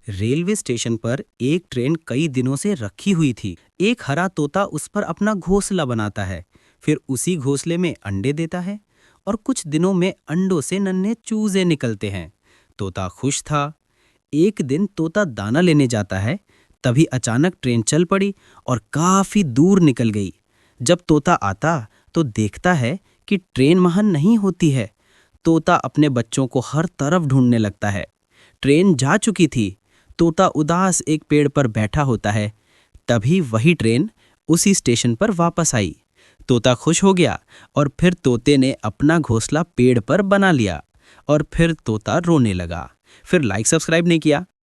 Railway station पर एक train कई दिनों से रखी हुई थी। एक हरा तोता उस पर अपना घोंसला बनाता है, फिर उसी घोंसले में अंडे देता है और कुछ दिनों में अंडों से नन्हे चूजे निकलते हैं। तोता खुश था। एक दिन तोता दाना लेने जाता है, तभी अचानक ट्रेन चल पड़ी और काफी दूर निकल गई। जब तोता आता तो देखता है कि ट्रेन वहां नहीं होती है। तोता अपने बच्चों को हर तरफ ढूंढने लगता है। ट्रेन जा चुकी थी। तोता उदास एक पेड़ पर बैठा होता है। तभी वही ट्रेन उसी स्टेशन पर वापस आई। तोता खुश हो गया और फिर तोते ने अपना घोंसला पेड़ पर बना लिया। और फिर तोता रोने लगा। फिर लाइक सब्सक्राइब नहीं किया।